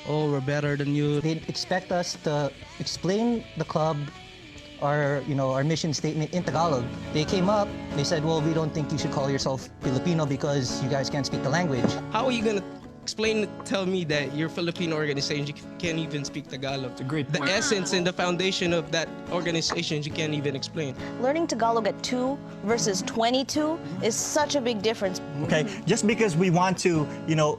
oh, we're better than you. They expect us to explain the club, our mission statement in Tagalog. They came up, they said, well, we don't think you should call yourself Filipino because you guys can't speak the language. How are you gonna tell me that you're a Filipino organization, you can't even speak Tagalog? It's a great The point. essence and the foundation of that organization, you can't even explain. Learning Tagalog at 2 versus 22 is such a big difference. Okay, just because we want to,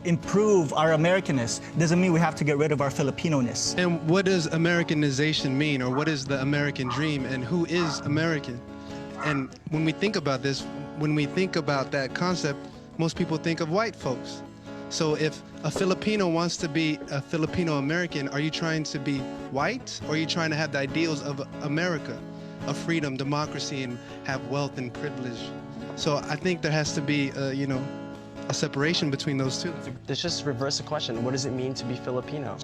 improve our Americanness doesn't mean we have to get rid of our Filipino-ness. And what does Americanization mean, or what is the American dream, and who is American? And when we think about this, when we think about that concept, most people think of white folks. So if a Filipino wants to be a Filipino American, are you trying to be white, or are you trying to have the ideals of America, of freedom, democracy, and have wealth and privilege? So I think there has to be, a separation between those two. Let's just reverse the question. What does it mean to be Filipino?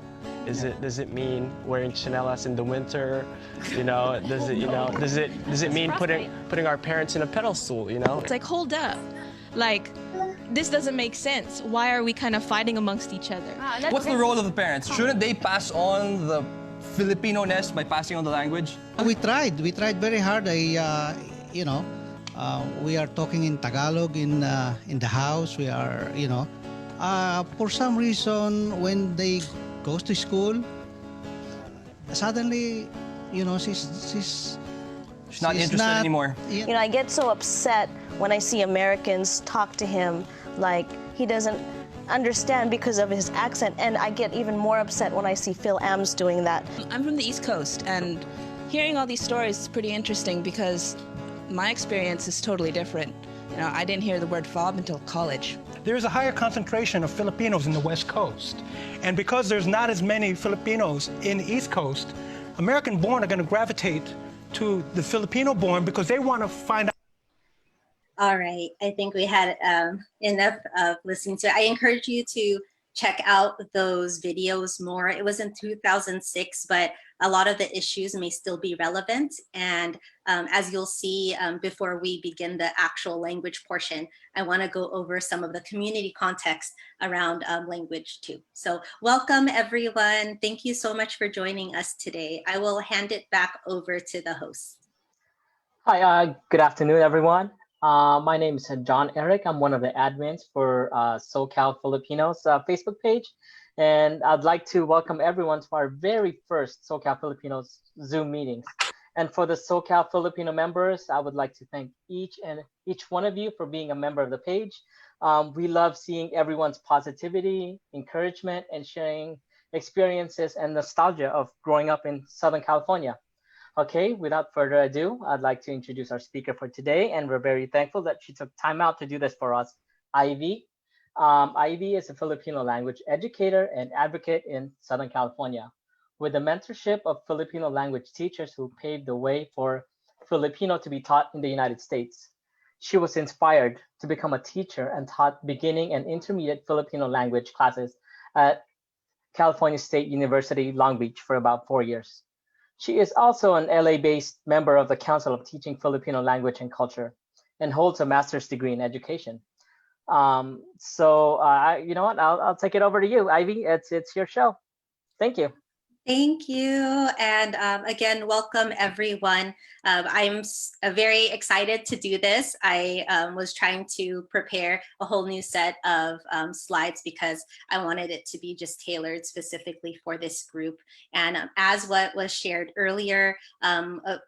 Does it mean wearing chanelas in the winter? Does it mean putting our parents in a pedestal? It's like, hold up, like, this doesn't make sense. Why are we kind of fighting amongst each other? What's the role of the parents? Shouldn't they pass on the Filipino-ness by passing on the language? We tried very hard. We are talking in Tagalog in the house. We are, for some reason, when they goes to school, suddenly, she's not interested anymore. I get so upset when I see Americans talk to him like he doesn't understand because of his accent, and I get even more upset when I see Phil Ams doing that. I'm from the East Coast, and hearing all these stories is pretty interesting because my experience is totally different. I didn't hear the word fob until college. There's a higher concentration of Filipinos in the West Coast. And because there's not as many Filipinos in the East Coast, American-born are going to gravitate to the Filipino-born because they want to find out. All right, I think we had enough of listening to it. I encourage you to check out those videos more. It was in 2006, but a lot of the issues may still be relevant. And as you'll see, before we begin the actual language portion, I want to go over some of the community context around language too. So welcome everyone. Thank you so much for joining us today. I will hand it back over to the host. Hi, good afternoon, everyone. My name is John Eric. I'm one of the admins for SoCal Filipinos Facebook page. And I'd like to welcome everyone to our very first SoCal Filipinos Zoom meetings. And for the SoCal Filipino members, I would like to thank each one of you for being a member of the page. We love seeing everyone's positivity, encouragement, and sharing experiences and nostalgia of growing up in Southern California. Okay, without further ado, I'd like to introduce our speaker for today, and we're very thankful that she took time out to do this for us, Ivy. Ivy is a Filipino language educator and advocate in Southern California, with the mentorship of Filipino language teachers who paved the way for Filipino to be taught in the United States. She was inspired to become a teacher and taught beginning and intermediate Filipino language classes at California State University, Long Beach for about 4 years. She is also an LA-based member of the Council of Teaching Filipino Language and Culture and holds a master's degree in education. You know what? I'll take it over to you, Ivy. It's your show. Thank you. Thank you. And again, welcome everyone. I'm very excited to do this. I was trying to prepare a whole new set of slides because I wanted it to be just tailored specifically for this group. And as what was shared earlier,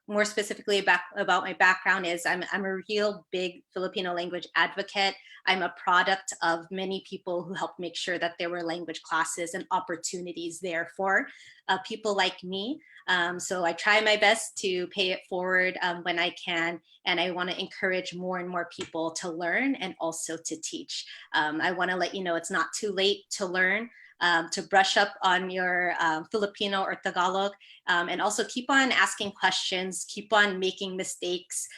more specifically about my background is I'm a real big Filipino language advocate. I'm a product of many people who helped make sure that there were language classes and opportunities there for people like me. So I try my best to pay it forward when I can, and I want to encourage more and more people to learn and also to teach. I want to let you know it's not too late to learn, to brush up on your Filipino or Tagalog, and also keep on asking questions, keep on making mistakes.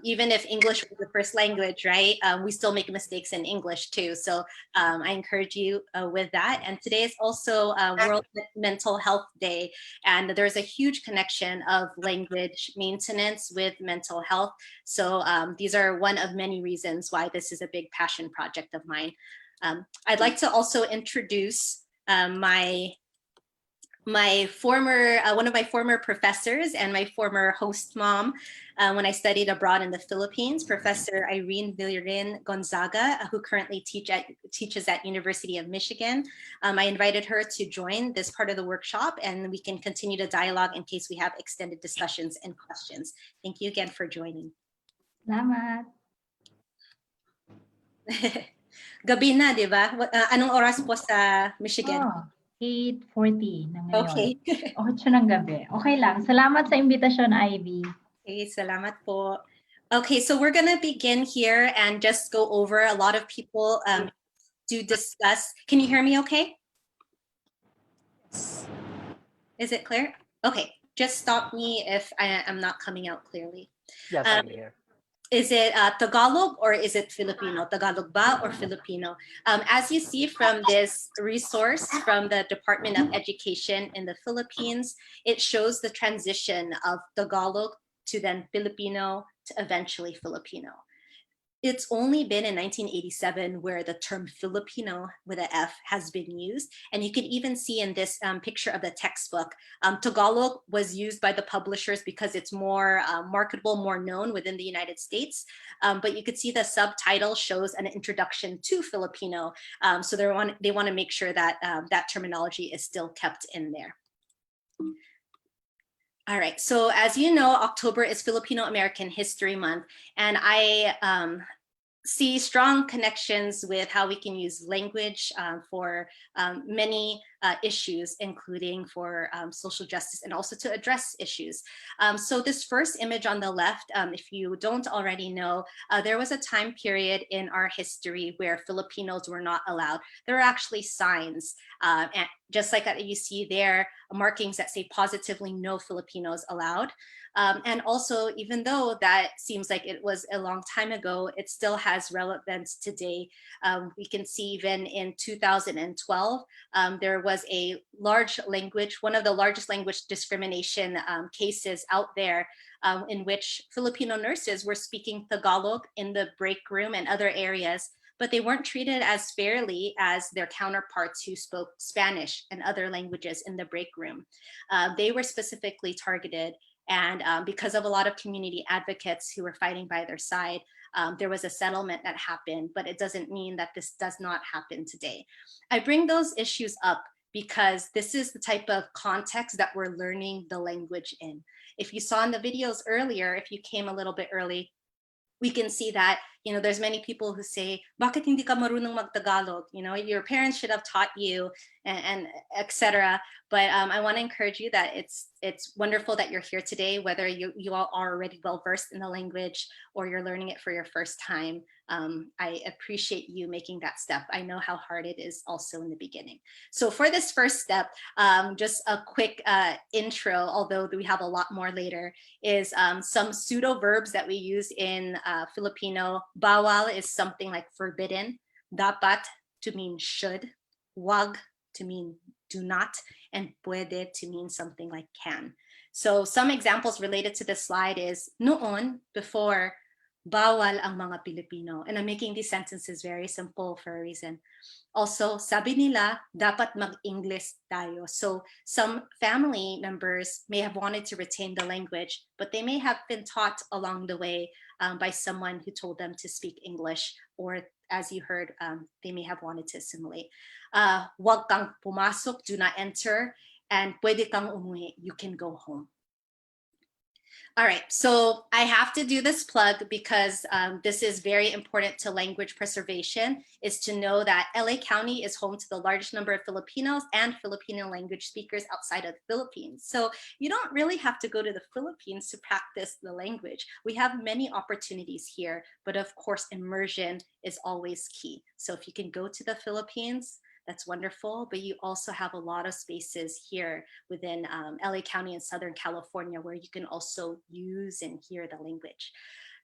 Even if English was the first language, right? We still make mistakes in English too. So I encourage you with that. And today is also World Mental Health Day. And there's a huge connection of language maintenance with mental health. So these are one of many reasons why this is a big passion project of mine. I'd like to also introduce my my former, one of my former professors and my former host mom when I studied abroad in the Philippines, Professor Irene Villarin Gonzaga, who currently teaches at University of Michigan. I invited her to join this part of the workshop, and we can continue to dialogue in case we have extended discussions and questions. Thank you again for joining. Salamat. Gabi na, di ba? Anong oras po sa Michigan? Oh, 8:40 na ngayon. Okay. 8 ng gabi. Okay lang. Salamat sa imbitasyon, Ivy. Okay, salamat po. Okay, so we're gonna begin here and just go over a lot of people do discuss. Can you hear me okay? Is it clear? Okay, just stop me if I am not coming out clearly. Yes, I'm here. Is it Tagalog or is it Filipino? Tagalog ba or Filipino? As you see from this resource from the Department of Education in the Philippines, it shows the transition of Tagalog to then Filipino to eventually Filipino. It's only been in 1987 where the term Filipino with an F has been used. And you can even see in this picture of the textbook, Tagalog was used by the publishers because it's more marketable, more known within the United States. But you could see the subtitle shows an introduction to Filipino. So they want to make sure that that terminology is still kept in there. All right, so as you know, October is Filipino American History Month, and I see strong connections with how we can use language for many issues, including for social justice and also to address issues. So this first image on the left, if you don't already know, there was a time period in our history where Filipinos were not allowed. There were actually signs, and just like you see there, markings that say positively no Filipinos allowed. And also, even though that seems like it was a long time ago, it still has relevance today. We can see even in 2012, there was a large language, one of the largest language discrimination cases out there in which Filipino nurses were speaking Tagalog in the break room and other areas, but they weren't treated as fairly as their counterparts who spoke Spanish and other languages in the break room. They were specifically targeted. And because of a lot of community advocates who were fighting by their side, there was a settlement that happened, but it doesn't mean that this does not happen today. I bring those issues up because this is the type of context that we're learning the language in. If you saw in the videos earlier, if you came a little bit early, we can see that, you know, there's many people who say, bakit hindi ka marunong mag-Tagalog? You know, your parents should have taught you, and etc. But I want to encourage you that it's wonderful that you're here today, whether you all are already well-versed in the language or you're learning it for your first time. I appreciate you making that step. I know how hard it is also in the beginning. So for this first step, just a quick intro, although we have a lot more later, is some pseudo verbs that we use in Filipino. Bawal is something like forbidden, dapat to mean should, wag to mean do not, and puede to mean something like can. So some examples related to this slide is noon, before, bawal ang mga Pilipino. And I'm making these sentences very simple for a reason. Also, sabi nila, dapat mag-English tayo. So some family members may have wanted to retain the language, but they may have been taught along the way by someone who told them to speak English, or as you heard, they may have wanted to assimilate. Wag kang pumasok, do not enter, and pwede kang umuwi, you can go home. All right, so I have to do this plug because this is very important to language preservation, is to know that LA County is home to the largest number of Filipinos and Filipino language speakers outside of the Philippines. So you don't really have to go to the Philippines to practice the language. We have many opportunities here, but of course, immersion is always key. So if you can go to the Philippines, that's wonderful, but you also have a lot of spaces here within LA County and Southern California where you can also use and hear the language.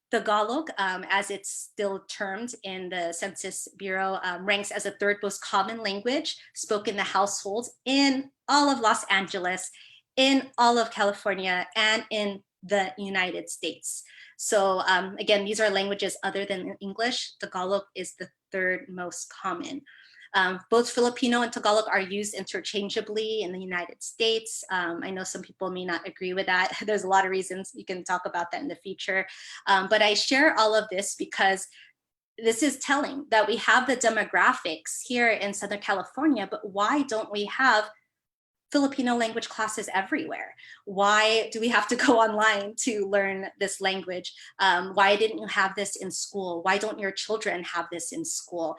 Tagalog, as it's still termed in the Census Bureau, ranks as the third most common language spoken in the households in all of Los Angeles, in all of California, and in the United States. So again, these are languages other than English. Tagalog is the third most common. Both Filipino and Tagalog are used interchangeably in the United States. I know some people may not agree with that. There's a lot of reasons. You can talk about that in the future. But I share all of this because this is telling that we have the demographics here in Southern California, but why don't we have Filipino language classes everywhere? Why do we have to go online to learn this language? Why didn't you have this in school? Why don't your children have this in school?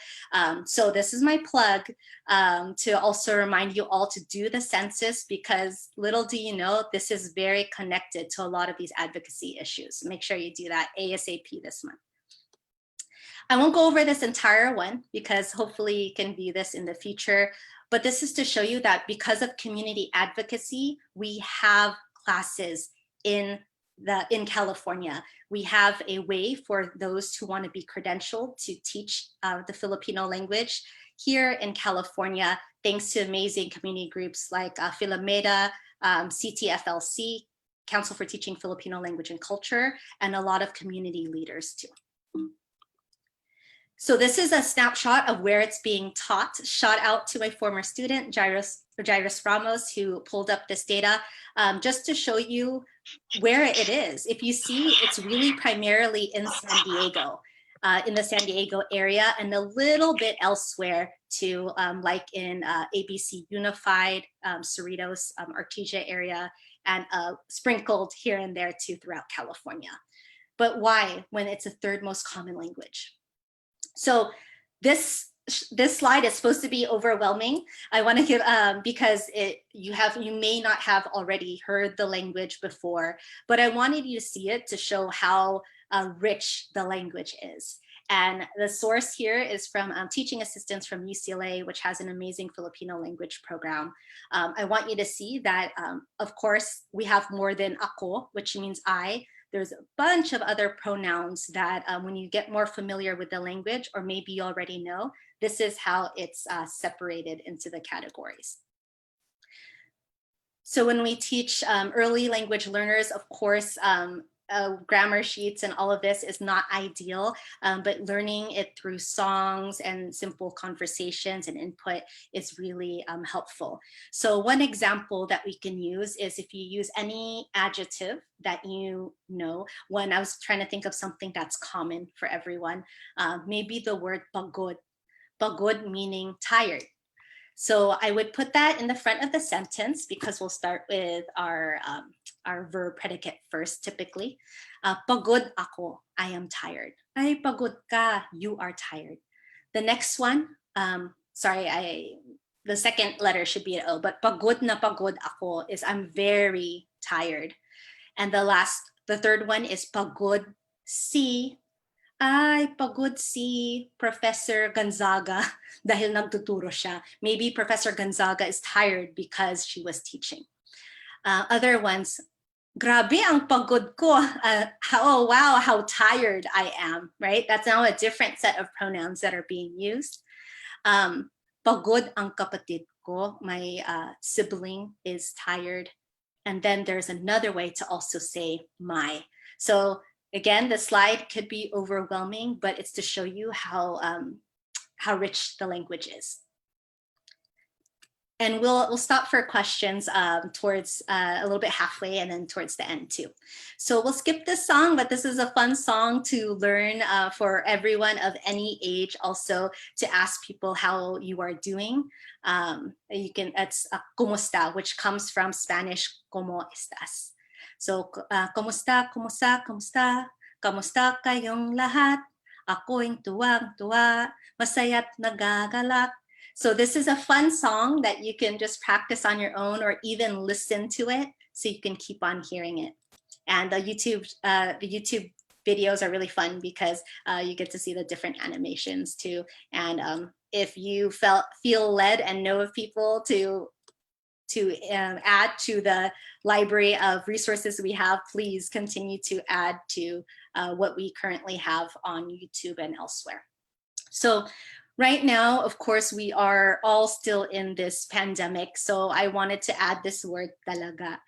So this is my plug to also remind you all to do the census, because little do you know, this is very connected to a lot of these advocacy issues. Make sure you do that ASAP this month. I won't go over this entire one because hopefully you can view this in the future. But this is to show you that because of community advocacy, we have classes in California. We have a way for those who want to be credentialed to teach the Filipino language here in California, thanks to amazing community groups like Philameda, CTFLC, Council for Teaching Filipino Language and Culture, and a lot of community leaders too. So this is a snapshot of where it's being taught. Shout out to my former student, Jairus Ramos, who pulled up this data just to show you where it is. If you see, it's really primarily in San Diego, in the San Diego area, and a little bit elsewhere too, like in ABC Unified, Cerritos, Artesia area, and sprinkled here and there too throughout California. But why, when it's the third most common language? So this slide is supposed to be overwhelming. I want to give because you may not have already heard the language before, but I wanted you to see it to show how rich the language is. And the source here is from teaching assistants from UCLA, which has an amazing Filipino language program. I want you to see that, of course, we have more than ako, which means I. There's a bunch of other pronouns that when you get more familiar with the language, or maybe you already know, this is how it's separated into the categories. So when we teach early language learners, of course, grammar sheets and all of this is not ideal, but learning it through songs and simple conversations and input is really helpful. So one example that we can use is if you use any adjective that you know. When I was trying to think of something that's common for everyone, maybe the word pagod. Pagod meaning tired. So I would put that in the front of the sentence because we'll start with our verb predicate first typically. Pagod ako, I am tired. Ay, pagod ka, you are tired. The next one, the second letter should be an O, but pagod na pagod ako is I'm very tired. And the third one is pagod si. Ay, pagod si Professor Gonzaga dahil nagtuturo siya. Maybe Professor Gonzaga is tired because she was teaching. Other ones, grabe ang pagod ko. Oh, wow, how tired I am, right? That's now a different set of pronouns that are being used. Pagod ang kapatid ko. My sibling is tired. And then there's another way to also say my. So again, the slide could be overwhelming, but it's to show you how rich the language is. And we'll stop for questions towards a little bit halfway and then towards the end too. So we'll skip this song, but this is a fun song to learn for everyone of any age, also to ask people how you are doing. It's kumusta, which comes from Spanish, como estas. So, kumusta, kumusta, kumusta, kamusta kayong lahat? Ako'y tuwang-tuwa, masaya't nagagalak. So this is a fun song that you can just practice on your own or even listen to it so you can keep on hearing it. And the YouTube videos are really fun because you get to see the different animations too. And if you feel led and know of people to add to the library of resources we have, please continue to add to what we currently have on YouTube and elsewhere. So right now, of course, we are all still in this pandemic. So I wanted to add this word talaga.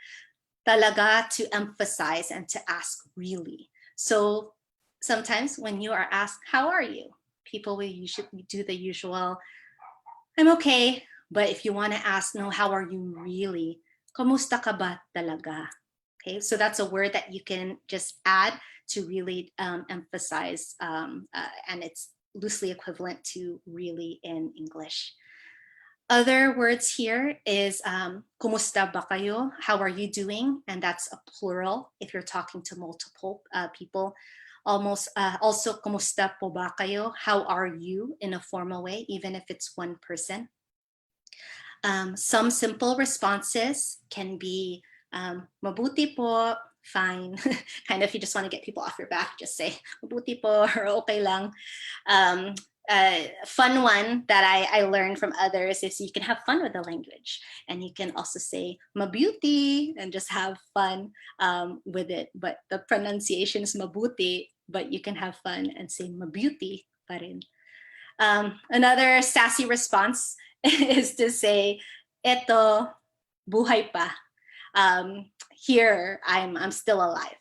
Talaga to emphasize and to ask really. So sometimes when you are asked, how are you? People will usually do the usual, I'm okay. But if you want to ask, no, how are you really? Kamusta ka ba talaga? Okay, so that's a word that you can just add to really emphasize, and it's loosely equivalent to really in English. Other words here is kumusta ba kayo? How are you doing? And that's a plural if you're talking to multiple people. Also, kumusta po ba kayo? How are you in a formal way, even if it's one person. Some simple responses can be mabuti po, fine. Kind of if you just want to get people off your back, just say mabuti po or okay lang. Fun one that I learned from others is you can have fun with the language, and you can also say mabuti and just have fun with it. But the pronunciation is mabuti, but you can have fun and say mabuti pa rin. Another sassy response is to say, eto, buhay pa. Here, I'm still alive.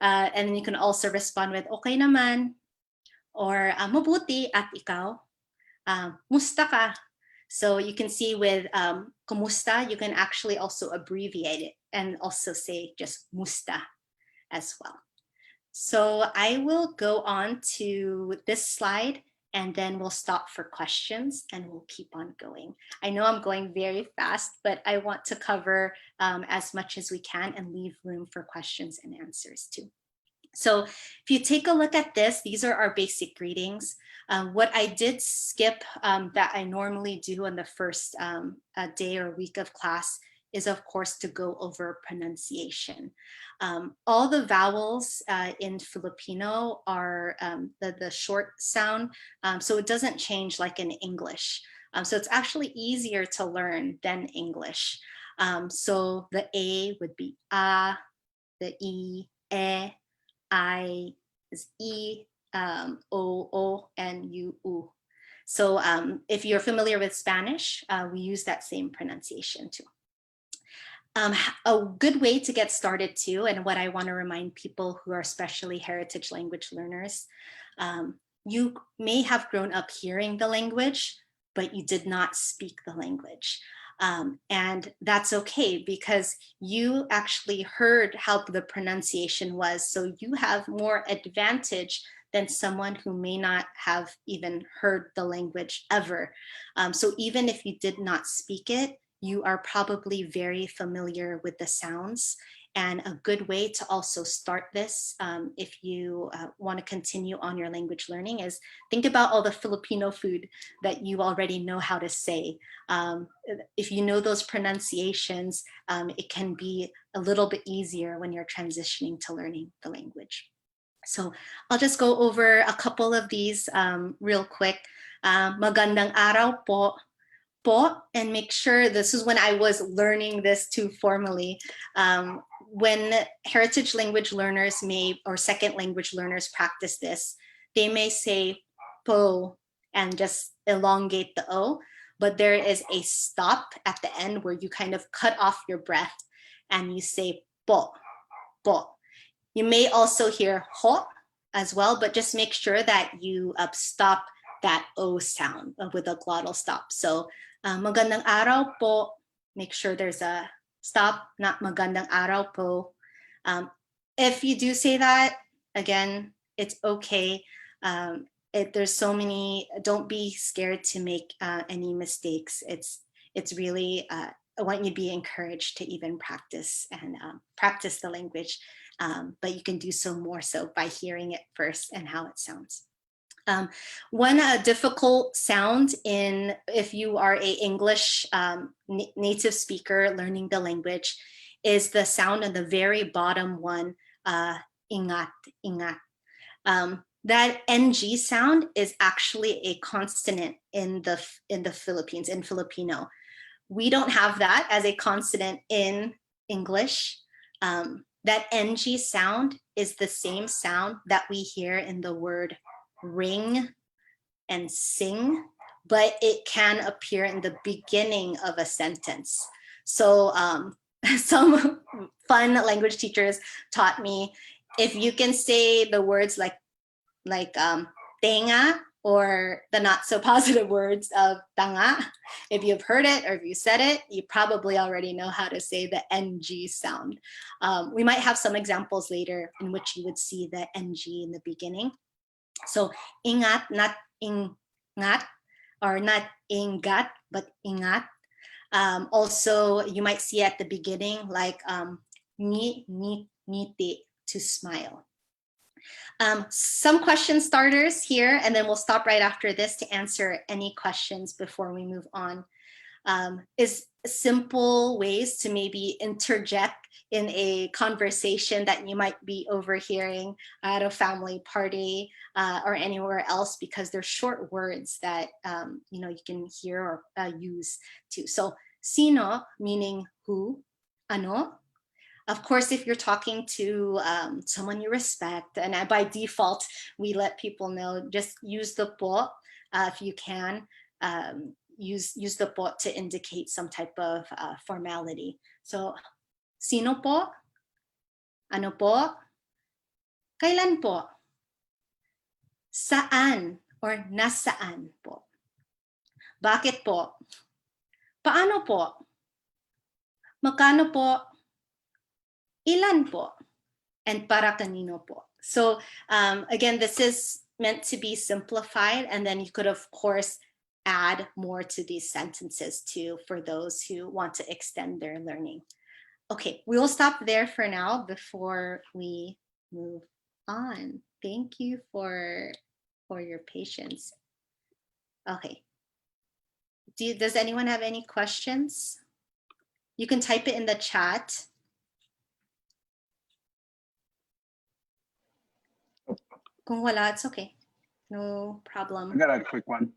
And then you can also respond with, okay naman, or mabuti at ikaw, musta ka. So you can see with kumusta, you can actually also abbreviate it and also say just musta as well. So I will go on to this slide, and then we'll stop for questions and we'll keep on going. I know I'm going very fast, but I want to cover as much as we can and leave room for questions and answers too. So if you take a look at this, these are our basic greetings. What I did skip that I normally do on the first day or week of class is, of course, to go over pronunciation. All the vowels in Filipino are the short sound, so it doesn't change like in English. So it's actually easier to learn than English. So the A would be A, the E, I is E, O, and U. So if you're familiar with Spanish, we use that same pronunciation too. A good way to get started too, and what I want to remind people who are especially heritage language learners, you may have grown up hearing the language, but you did not speak the language. And that's okay, because you actually heard how the pronunciation was, so you have more advantage than someone who may not have even heard the language ever. So even if you did not speak it, you are probably very familiar with the sounds. And a good way to also start this, if you want to continue on your language learning, is think about all the Filipino food that you already know how to say. If you know those pronunciations, it can be a little bit easier when you're transitioning to learning the language. So I'll just go over a couple of these real quick. Magandang araw po. Po, and make sure, this is when I was learning this too formally. When heritage language learners or second language learners practice this, they may say po and just elongate the O, but there is a stop at the end where you kind of cut off your breath and you say po, po. You may also hear ho as well, but just make sure that you stop that O sound with a glottal stop. So magandang araw po, make sure there's a stop, not magandang araw po. If you do say that, again, it's okay. There's so many, don't be scared to make any mistakes. It's really, I want you to be encouraged to even practice and practice the language, but you can do so more so by hearing it first and how it sounds. One difficult sound if you are a English native speaker learning the language is the sound on the very bottom one, ingat, ingat. That NG sound is actually a consonant in the Philippines, in Filipino. We don't have that as a consonant in English. That NG sound is the same sound that we hear in the word ring and sing, but it can appear in the beginning of a sentence. So some fun language teachers taught me, if you can say the words like tenga or the not so positive words of tanga. If you've heard it or if you said it, you probably already know how to say the ng sound. We might have some examples later in which you would see the ng in the beginning. So ingat, not ingat, or not ingat, but ingat. Also, you might see at the beginning like ngiti, to smile. Some question starters here, and then we'll stop right after this to answer any questions before we move on. Is simple ways to maybe interject in a conversation that you might be overhearing at a family party or anywhere else, because they're short words that you can hear or use too. So sino, meaning who, ano. Of course, if you're talking to someone you respect, and by default, we let people know, just use the po if you can. Use the po to indicate some type of formality. So, sino po? Ano po? Kailan po? Saan or nasaan po? Bakit po? Paano po? Magkano po? Ilan po? And para kanino po? So again, this is meant to be simplified, and then you could of course add more to these sentences too for those who want to extend their learning. Okay, we will stop there for now before we move on. Thank you for your patience. Okay. Does anyone have any questions? You can type it in the chat. Kung wala, it's okay. No problem. I got a quick one.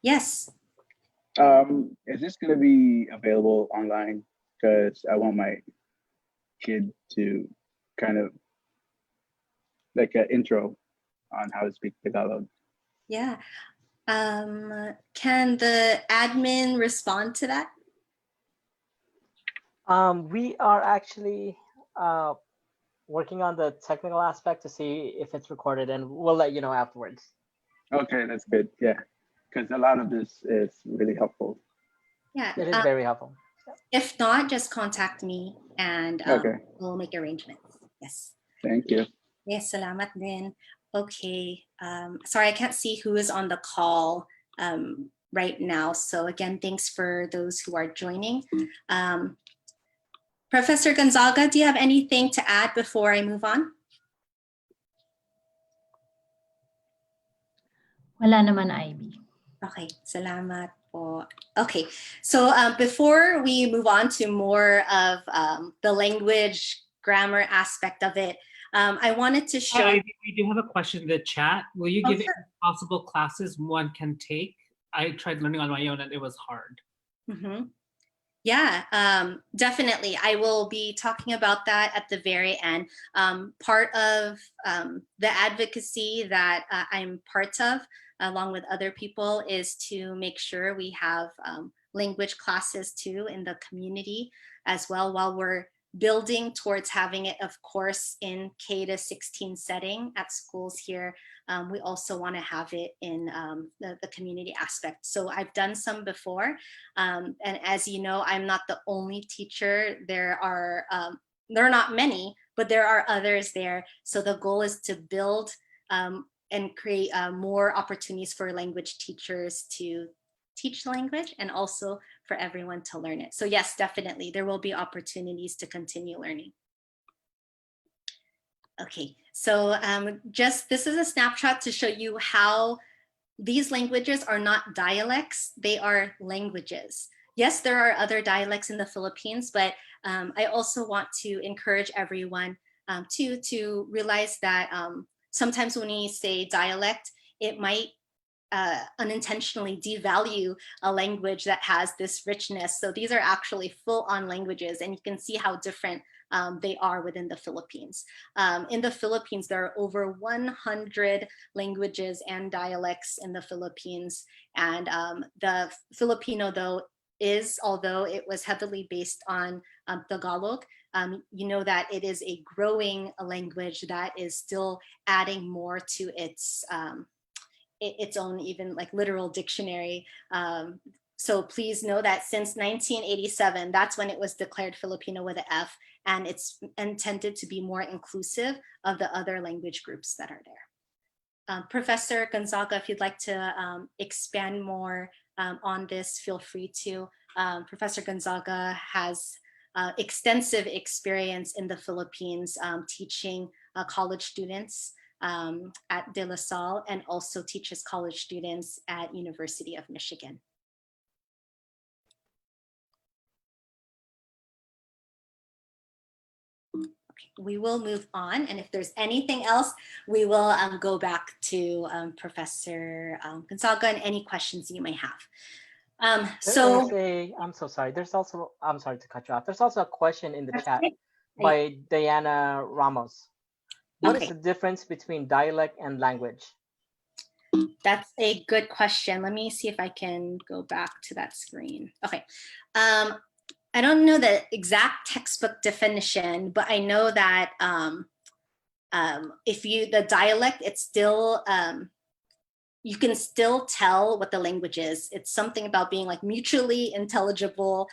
Yes. Is this going to be available online? Because I want my kid to kind of like an intro on how to speak Tagalog. Yeah. Can the admin respond to that? We are actually working on the technical aspect to see if it's recorded, and we'll let you know afterwards. Okay, that's good. Yeah, because a lot of this is really helpful. Yeah, it is very helpful. If not, just contact me and okay, we'll make arrangements. Yes. Thank you. Yes, salamat din. Okay. Sorry, I can't see who is on the call right now. So again, thanks for those who are joining. Professor Gonzaga, do you have anything to add before I move on? Wala naman, Ivy. Okay, salamat po. Okay, so before we move on to more of the language grammar aspect of it, I wanted to show. Ivy, we do have a question in the chat. Will you give any possible classes one can take? I tried learning on my own and it was hard. Mm-hmm. Yeah, definitely. I will be talking about that at the very end. Part of the advocacy that I'm part of, along with other people, is to make sure we have language classes too in the community as well, while we're building towards having it, of course, in K-16 setting at schools here. We also want to have it in the community aspect. So I've done some before. And as you know, I'm not the only teacher. There are not many, but there are others there. So the goal is to build and create more opportunities for language teachers to teach the language, and also for everyone to learn it. So yes, definitely, there will be opportunities to continue learning. Okay, so this is a snapshot to show you how these languages are not dialects, they are languages. Yes, there are other dialects in the Philippines, but I also want to encourage everyone to realize that sometimes when we say dialect, it might unintentionally devalue a language that has this richness. So these are actually full-on languages, and you can see how different they are within the Philippines. In the Philippines, there are over 100 languages and dialects in the Philippines. And the Filipino, though, although it was heavily based on Tagalog, you know that it is a growing language that is still adding more to its its own even like literal dictionary. So please know that since 1987, that's when it was declared Filipino with an F, and it's intended to be more inclusive of the other language groups that are there. Professor Gonzaga, if you'd like to expand more on this, feel free to. Professor Gonzaga has extensive experience in the Philippines teaching college students at De La Salle, and also teaches college students at University of Michigan. We will move on, and if there's anything else, we will go back to Professor Gonzaga and any questions you may have. I'm so sorry. There's also, I'm sorry to cut you off. There's also a question in the chat by Diana Ramos. What is the difference between dialect and language? That's a good question. Let me see if I can go back to that screen. Okay. I don't know the exact textbook definition, but I know that the dialect, it's still, you can still tell what the language is. It's something about being like mutually intelligible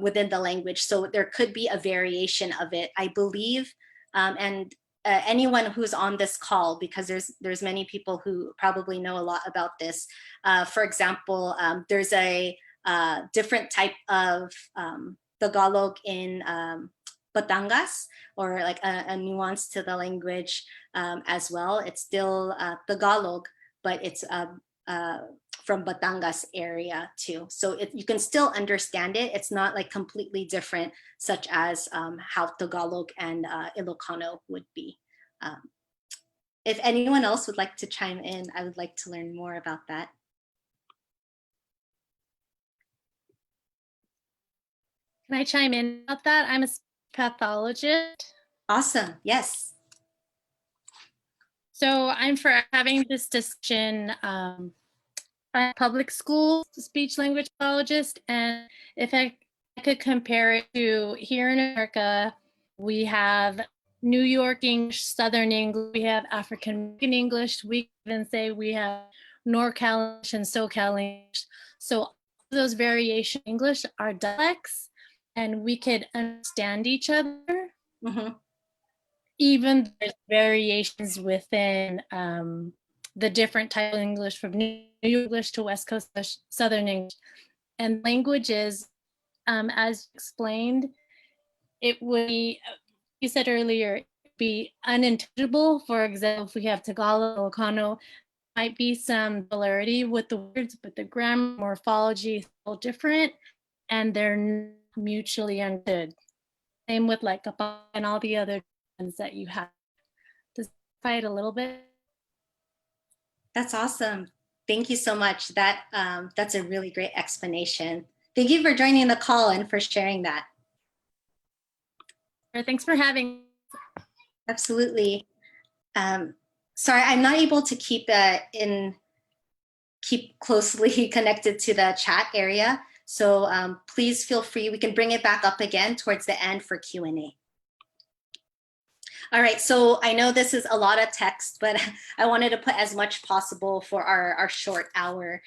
within the language. So there could be a variation of it, I believe. And anyone who's on this call, because there's many people who probably know a lot about this. For example, there's a different type of Tagalog in Batangas, or like a nuance to the language as well. It's still Tagalog, but it's from Batangas area too. So you can still understand it. It's not like completely different, such as how Tagalog and Ilocano would be. If anyone else would like to chime in, I would like to learn more about that. Can I chime in about that? I'm a pathologist. Awesome, yes. So I'm for having this discussion at public school speech language pathologist, and if I could compare it to here in America, we have New York English, Southern English, we have African American English, we even say we have NorCal English and SoCal English. So those variation English are dialects, and we could understand each other. Mm-hmm. Even there's variations within the different type of English, from New English to West Coast English, Southern English. And languages, as explained, it would be, you said earlier, be unintelligible. For example, if we have Tagalog, Ilocano, might be some similarity with the words, but the grammar, morphology is all different, and they're mutually understood. Same with like Kapampangan and all the other ones that you have. Does that fight a little bit? That's awesome. Thank you so much. That's a really great explanation. Thank you for joining the call and for sharing that. Thanks for having me. Absolutely. Sorry, I'm not able to keep closely connected to the chat area. So please feel free. We can bring it back up again towards the end for Q&A. All right, so I know this is a lot of text, but I wanted to put as much possible for our short hour.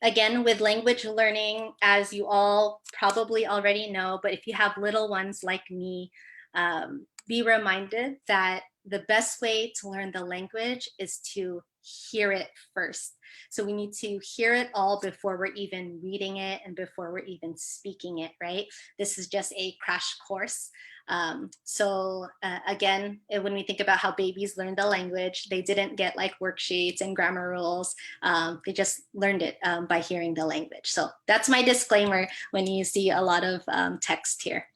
Again, with language learning, as you all probably already know, but if you have little ones like me, be reminded that the best way to learn the language is to hear it first. So we need to hear it all before we're even reading it and before we're even speaking it, right? This is just a crash course. Again, when we think about how babies learn the language, they didn't get like worksheets and grammar rules. They just learned it by hearing the language. So that's my disclaimer when you see a lot of text here.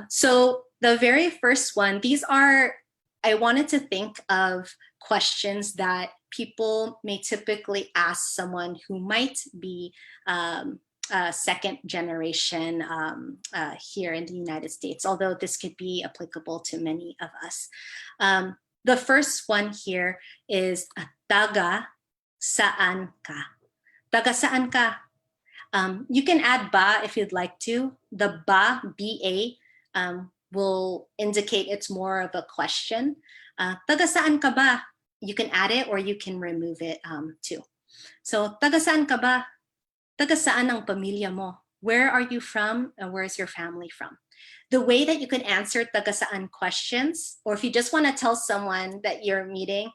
So the very first one, I wanted to think of questions that people may typically ask someone who might be second generation here in the United States, although this could be applicable to many of us. The first one here is taga saan ka? Taga saan ka? You can add ba if you'd like to. The ba, B-A, will indicate it's more of a question. Taga saan ka ba? you can add it or you can remove it too. So, taga saan ka ba? Taga saan ang pamilya mo? Where are you from and where is your family from? The way that you can answer taga saan questions, or if you just want to tell someone that you're meeting,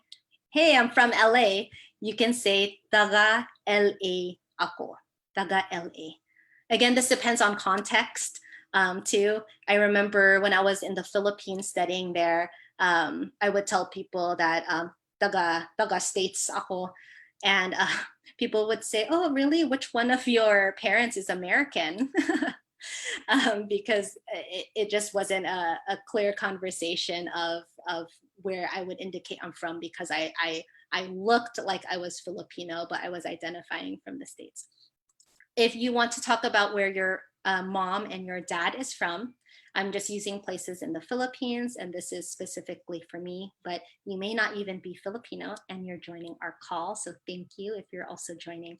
hey, I'm from LA, you can say taga LA ako, taga LA. Again, this depends on context too. I remember when I was in the Philippines studying there, I would tell people that taga States ako, and people would say, oh, really? Which one of your parents is American? Because it just wasn't a clear conversation of where I would indicate I'm from, because I looked like I was Filipino, but I was identifying from the States. If you want to talk about where your mom and your dad is from, I'm just using places in the Philippines, and this is specifically for me, but you may not even be Filipino and you're joining our call, so thank you if you're also joining.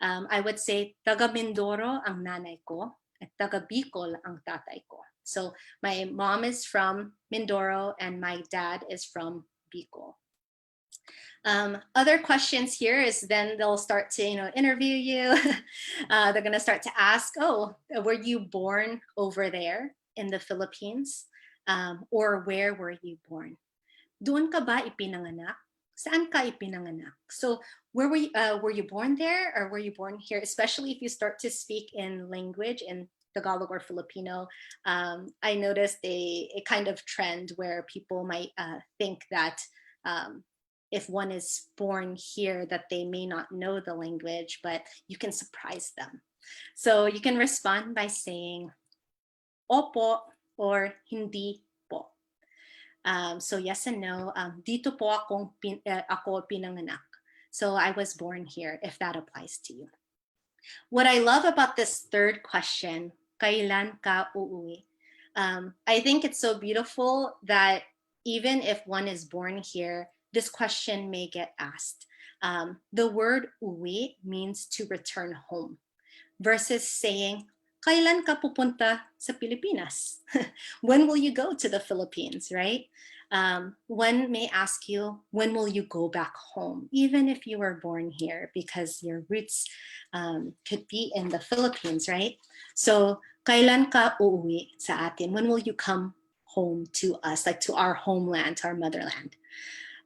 I would say, taga Mindoro ang nanay ko, at taga Bicol ang tatay ko. So my mom is from Mindoro and my dad is from Bicol. Other questions here is then they'll start to interview you. They're going to start to ask, oh, were you born over there in the Philippines? Or where were you born? Doon ka ba ipinanganak? Saan ka ipinanganak? So were you born there or were you born here? Especially if you start to speak in language in Tagalog or Filipino, I noticed a kind of trend where people might think that if one is born here that they may not know the language, but you can surprise them. So you can respond by saying opo or hindi po. So yes and no. Dito po ako pinanganak. So I was born here, if that applies to you. What I love about this third question, kailan ka uuwi? I think it's so beautiful that even if one is born here, this question may get asked. The word uwi means to return home, versus saying, kailan ka pupunta sa Pilipinas? When will you go to the Philippines, right? One may ask you, when will you go back home? Even if you were born here, because your roots could be in the Philippines, right? So, kailan ka uuwi sa atin? When will you come home to us, like to our homeland, to our motherland?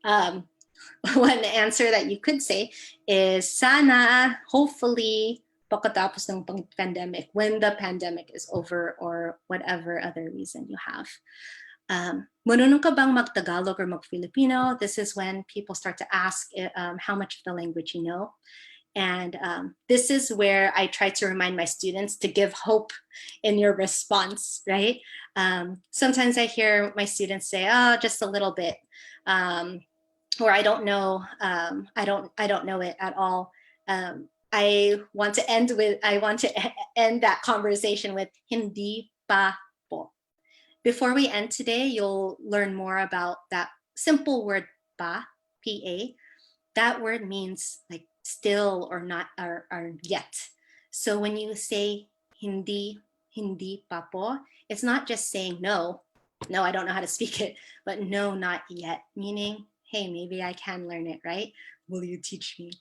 One answer that you could say is sana, hopefully, pagkatapos ng pandemic, when the pandemic is over or whatever other reason you have. Marunong ka bang mag-Tagalog or mag-Filipino? This is when people start to ask how much of the language you know. And this is where I try to remind my students to give hope in your response, right? Sometimes I hear my students say, oh, just a little bit. Or I don't know, I don't know it at all. I want to end that conversation with hindi pa po. Before we end today, you'll learn more about that simple word pa, P-A. That word means like still or not or yet. So when you say hindi pa po, it's not just saying no, I don't know how to speak it, but no, not yet, meaning, hey, maybe I can learn it, right? Will you teach me?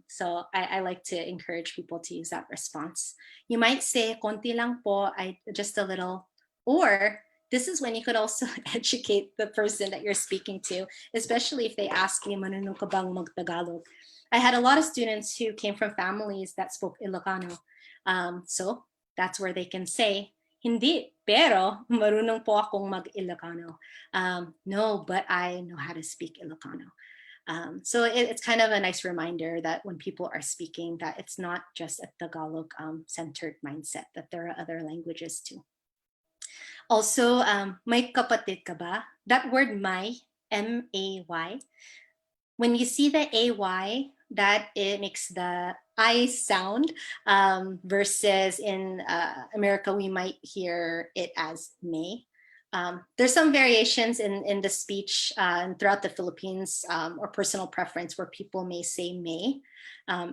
So I like to encourage people to use that response. You might say, konti lang po, just a little. Or this is when you could also educate the person that you're speaking to, especially if they ask you, marunong ka bang mag-Tagalog? I had a lot of students who came from families that spoke Ilocano. So that's where they can say, hindi, pero marunong po akong mag-Ilocano. No, but I know how to speak Ilocano. So it's kind of a nice reminder that when people are speaking, that it's not just a Tagalog centered mindset, that there are other languages too. Also, may kapatid ka ba? That word may, M-A-Y, when you see the A-Y, that it makes the I sound, versus in America, we might hear it as may. There's some variations in the speech throughout the Philippines, or personal preference where people may say may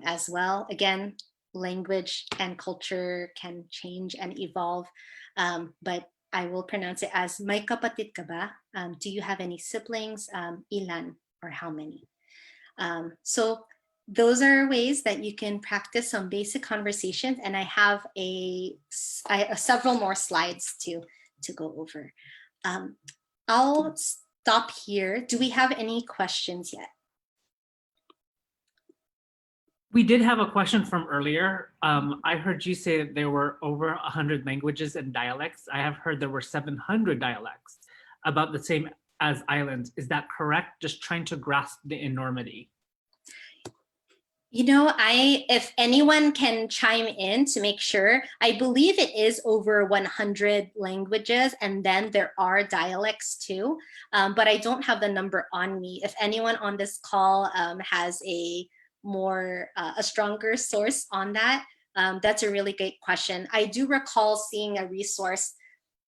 as well. Again, language and culture can change and evolve, but I will pronounce it as may kapatid ka ba? Do you have any siblings? Ilan or how many. So those are ways that you can practice some basic conversations, and I have several more slides to go over. I'll stop here. Do we have any questions yet? We did have a question from earlier. I heard you say that there were over 100 languages and dialects. I have heard there were 700 dialects, about the same as islands. Is that correct? Just trying to grasp the enormity. You know, if anyone can chime in to make sure, I believe it is over 100 languages, and then there are dialects too, but I don't have the number on me. If anyone on this call has a stronger source on that, that's a really great question. I do recall seeing a resource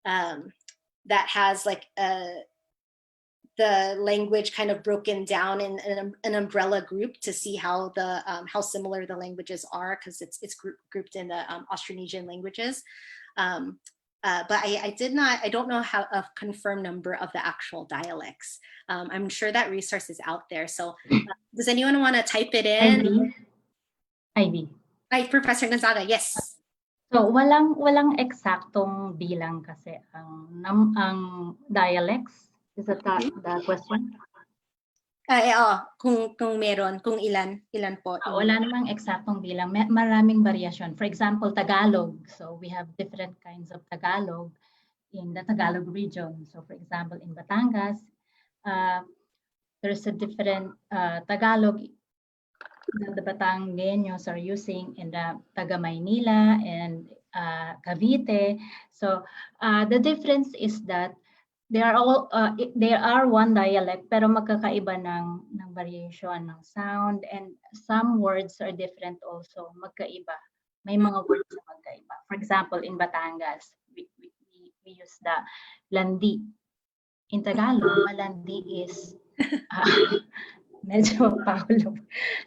that has like the language kind of broken down in an umbrella group to see how similar the languages are, because it's grouped in the Austronesian languages. But I don't know how a confirmed number of the actual dialects. I'm sure that resource is out there. So does anyone want to type it in? Ivy. Hi, Professor Gonzaga, yes. So walang eksaktong bilang kasi ang dialects. Is that the question? Kung meron, kung ilan po. Wala namang eksaktong bilang, maraming variation. For example, Tagalog. So we have different kinds of Tagalog in the Tagalog region. So for example, in Batangas, there's a different Tagalog that the Batangueños are using in the Taga Maynila and Cavite. So the difference is that they are one dialect pero magkakaiba ng variation ng sound, and some words are different also, magkaiba. May mga words na magkaiba. For example, in Batangas, we use the landi. In Tagalog, malandi is medyo paulo.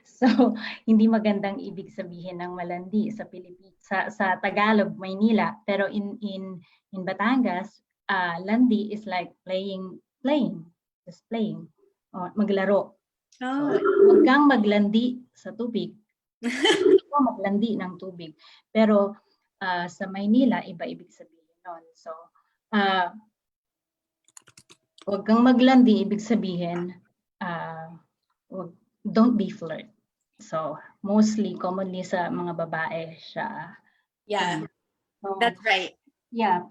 So, hindi magandang ibig sabihin ng malandi sa sa Tagalog, Maynila, pero in Batangas, landi is like playing, just playing, or maglaro. So, huwag kang maglandi sa tubig. Huwag maglandi ng tubig. Pero sa Maynila, iba ibig sabihin nun. So, huwag kang maglandi, ibig sabihin, don't be flirt. So, commonly sa mga babae siya. Yeah, that's right. Yeah,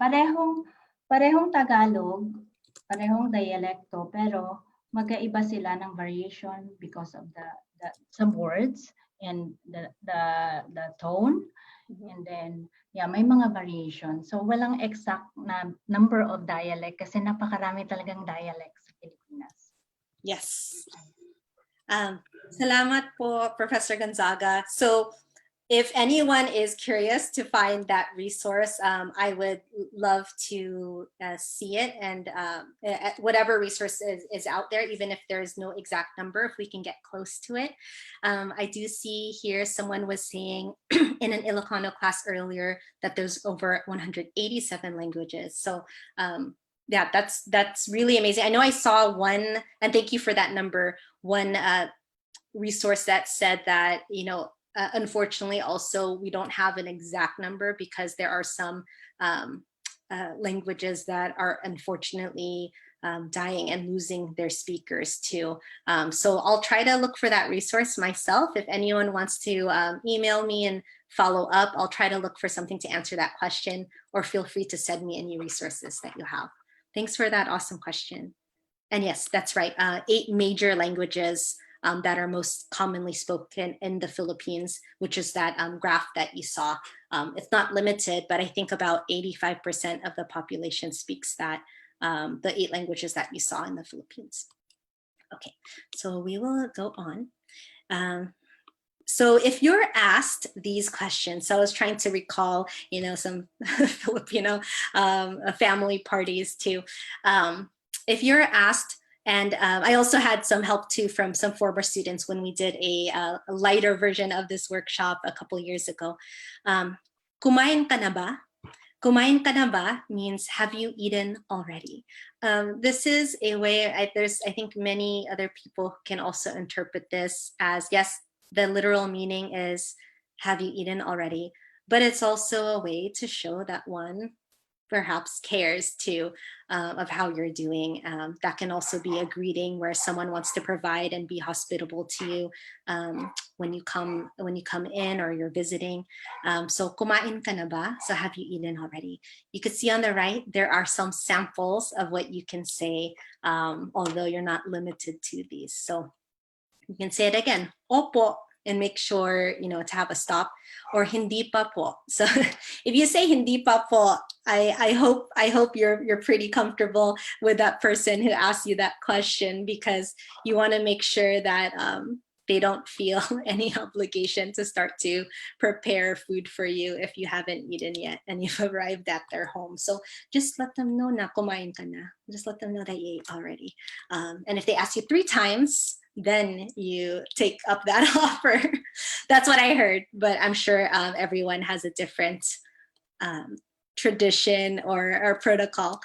parehong Tagalog, parehong dialekto, pero magkaiba sila ng variation because of the some words and the tone, and then may mga variation. So walang exact na number of dialect kasi napakarami talagang dialects sa Pilipinas. Yes. Salamat po, Professor Gonzaga. So if anyone is curious to find that resource, I would love to see it, and whatever resource is out there, even if there's no exact number, if we can get close to it. I do see here someone was saying in an Ilocano class earlier that there's over 187 languages. So yeah, that's really amazing. I know I saw one, and thank you for that number, one resource that said that, unfortunately, also, we don't have an exact number because there are some languages that are unfortunately dying and losing their speakers too. So I'll try to look for that resource myself. If anyone wants to email me and follow up, I'll try to look for something to answer that question, or feel free to send me any resources that you have. Thanks for that awesome question. And yes, that's right. 8 major languages that are most commonly spoken in the Philippines, which is that graph that you saw. It's not limited, but I think about 85% of the population speaks that, the 8 languages that you saw in the Philippines. Okay, so we will go on. So if you're asked these questions, so I was trying to recall, some Filipino family parties too. If you're asked, and I also had some help too from some former students when we did a lighter version of this workshop a couple years ago. Kumain ka na ba? Kumain ka na ba means have you eaten already? This is a way, I think many other people can also interpret this as, yes, the literal meaning is have you eaten already? But it's also a way to show that one perhaps cares too of how you're doing. That can also be a greeting where someone wants to provide and be hospitable to you when you come in or you're visiting. So kumain ka na ba? So have you eaten already? You could see on the right there are some samples of what you can say, although you're not limited to these. So you can say it again, opo, and make sure to have a stop, or hindi pa po. So if you say hindi pa po, I hope you're pretty comfortable with that person who asked you that question, because you want to make sure that they don't feel any obligation to start to prepare food for you if you haven't eaten yet and you've arrived at their home. So just let them know na kumain ka na. Just let them know that you ate already. And if they ask you 3 times, then you take up that offer. That's what I heard, but I'm sure everyone has a different tradition or protocol.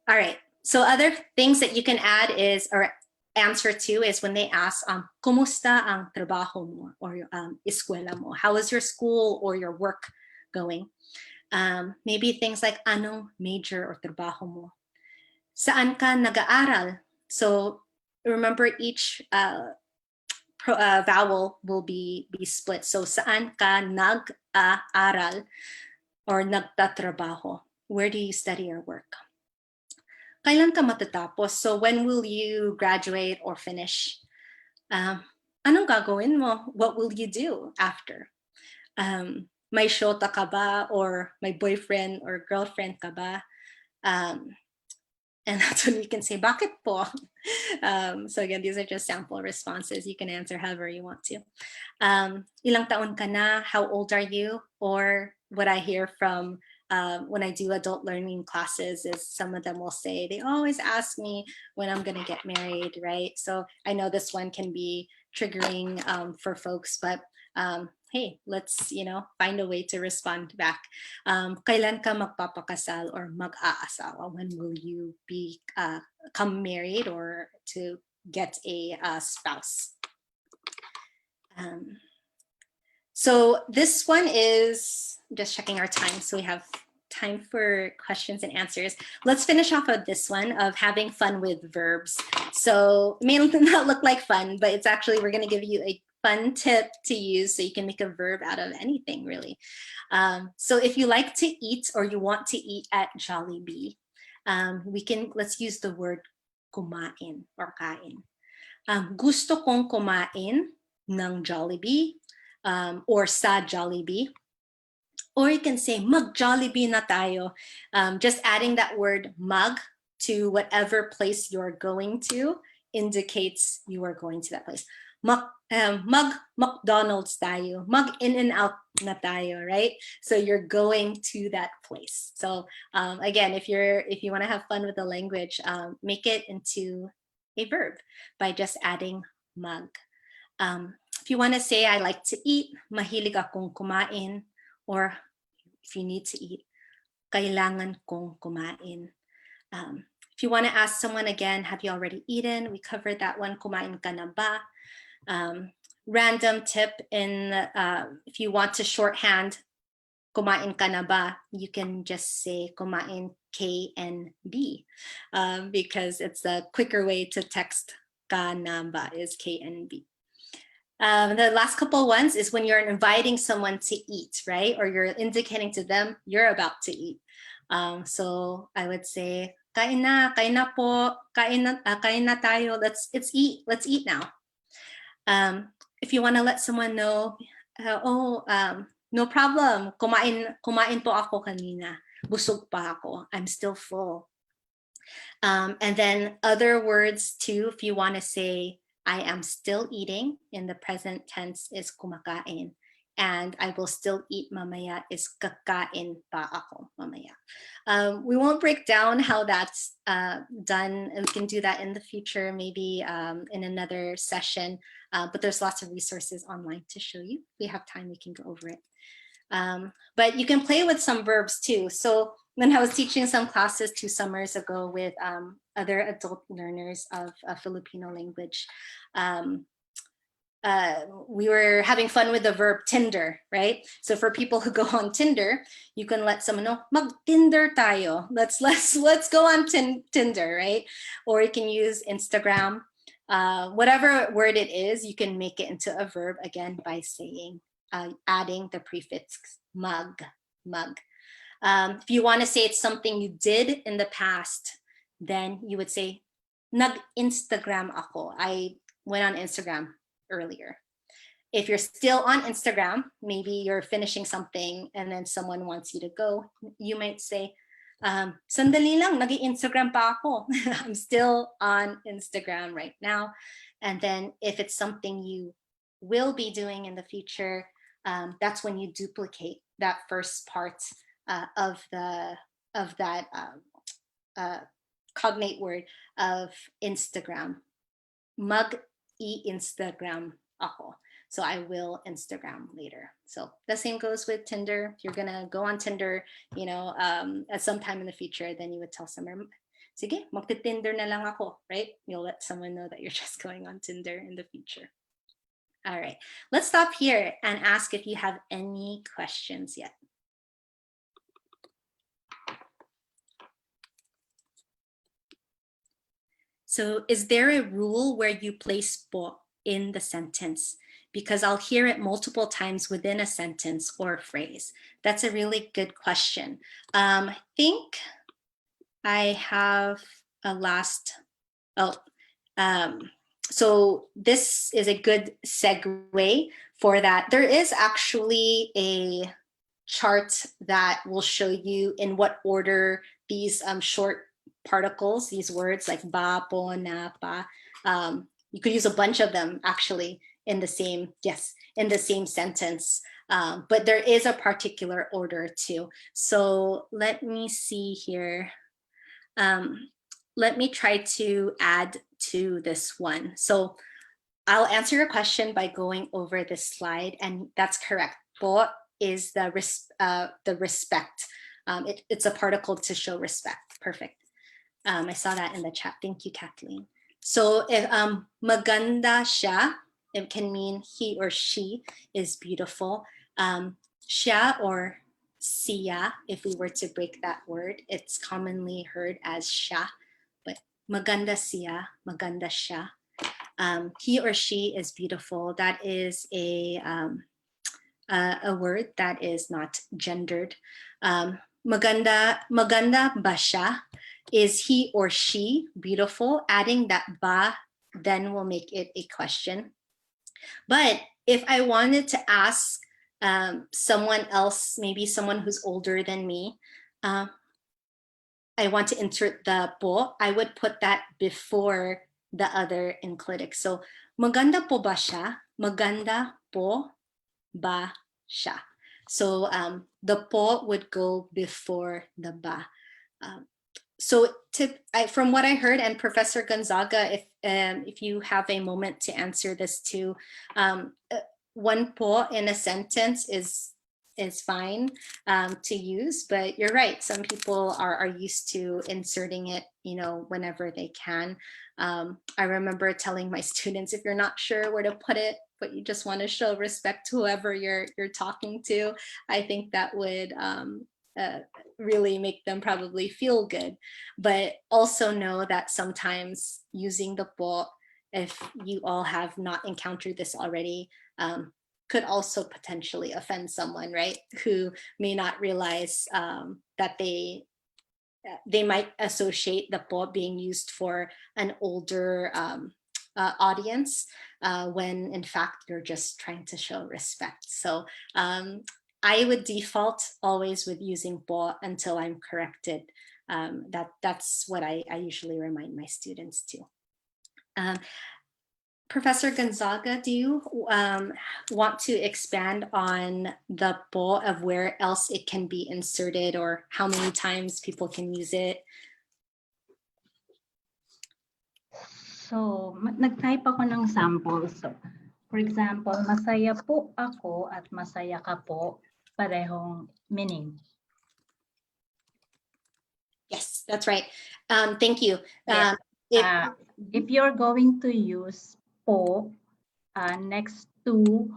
All right, so other things that you can add is, or answer to, is when they ask, kumusta ang trabaho mo, or eskwela mo? How is your school or your work going? Maybe things like, anong major or trabaho mo? Saan ka nag-aaral? So remember, each vowel will be split. So saan ka nag-aaral or nagtatrabaho? Where do you study or work? Kailan ka matatapos? So when will you graduate or finish? Anong gagawin mo? What will you do after? May shota ka ba, or may boyfriend or girlfriend ka ba? And that's when you can say, bakit po? So again, these are just sample responses. You can answer however you want to. Ilang taon ka na? How old are you? Or what I hear from when I do adult learning classes is some of them will say, they always ask me when I'm going to get married, right? So I know this one can be triggering for folks, but hey, let's find a way to respond back. Kailan ka magpapakasal or mag-aasawa? When will you become married or to get a spouse? So this one is just checking our time, so we have time for questions and answers. Let's finish off of this one of having fun with verbs. So it may not look like fun, but it's actually, we're going to give you a fun tip to use so you can make a verb out of anything, really. So if you like to eat or you want to eat at Jollibee, let's use the word kumain or kain. Gusto kong kumain ng Jollibee, or sa Jollibee. Or you can say mag-Jollibee na tayo. Just adding that word mag to whatever place you're going to indicates you are going to that place. Mag-McDonald's tayo, mag-In-N-Out na tayo, right? So you're going to that place. So again, if you want to have fun with the language, make it into a verb by just adding mag. If you want to say, I like to eat, mahilig akong kumain, or if you need to eat, kailangan kong kumain. If you want to ask someone again, have you already eaten? We covered that one, kumain ka na ba? Random tip, if you want to shorthand kumain ka na ba, you can just say kumain KNB, because it's a quicker way to text ka na ba is KNB. The last couple ones is when you're inviting someone to eat, right? Or you're indicating to them you're about to eat. So I would say, kain na po, kain na tayo, let's eat now. If you want to let someone know, no problem, kumain po ako kanina, busog pa ako, I'm still full. And then other words too, if you want to say, I am still eating, in the present tense is kumakain. And I will still eat mamaya is kakain pa ako mamaya. We won't break down how that's done. We can do that in the future, maybe in another session. But there's lots of resources online to show you. If we have time, we can go over it. But you can play with some verbs too. So when I was teaching some classes 2 summers ago with other adult learners of Filipino language, we were having fun with the verb Tinder, right? So for people who go on Tinder, you can let someone know, mag-Tinder tayo. Let's go on Tinder, right? Or you can use Instagram. Whatever word it is, you can make it into a verb again by saying, adding the prefix mag. If you want to say it's something you did in the past, then you would say, nag-Instagram ako. I went on Instagram earlier. If you're still on Instagram, maybe you're finishing something and then someone wants you to go, you might say, sandali lang, nag-Instagram pa ako. I'm still on Instagram right now. And then if it's something you will be doing in the future, that's when you duplicate that first part of that cognate word of Instagram. Mag-i-Instagram ako. So I will Instagram later. So the same goes with Tinder. If you're gonna go on Tinder, at some time in the future, then you would tell someone, sige, magti-Tinder na lang ako, right? You'll let someone know that you're just going on Tinder in the future. All right, let's stop here and ask if you have any questions yet. So is there a rule where you place po in the sentence? Because I'll hear it multiple times within a sentence or phrase. That's a really good question. I think I have a last, so this is a good segue for that. There is actually a chart that will show you in what order these short particles, these words like ba, po, na, pa, you could use a bunch of them actually in the same sentence, but there is a particular order too. So let me see here. Let me try to add to this one. So I'll answer your question by going over this slide, and that's correct. Po is the respect. It's a particle to show respect. Perfect. I saw that in the chat. Thank you, Kathleen. So if maganda siya, it can mean he or she is beautiful. Siya or siya, if we were to break that word, it's commonly heard as siya, but maganda siya, maganda siya. He or she is beautiful. That is a word that is not gendered. Maganda ba siya? Is he or she beautiful? Adding that ba then will make it a question. But if I wanted to ask someone else, maybe someone who's older than me, I want to insert the po, I would put that before the other enclitic. So maganda po ba siya? Maganda po ba siya? So the po would go before the ba. So from what I heard, and Professor Gonzaga, if you have a moment to answer this too, one po in a sentence is fine to use, but you're right. Some people are used to inserting it, whenever they can. I remember telling my students, if you're not sure where to put it, but you just want to show respect to whoever you're talking to, I think that would really make them probably feel good. But also know that sometimes using the po, if you all have not encountered this already, could also potentially offend someone, right? Who may not realize that they might associate the po being used for an older audience when in fact you're just trying to show respect. So I would default always with using po until I'm corrected. That's what I usually remind my students too. Professor Gonzaga, do you want to expand on the po of where else it can be inserted or how many times people can use it? So, nag-type ako ng sample. So, for example, masaya po ako at masaya ka po, parehong meaning. that's right. Thank you. Yes. If, If you're going to use po next to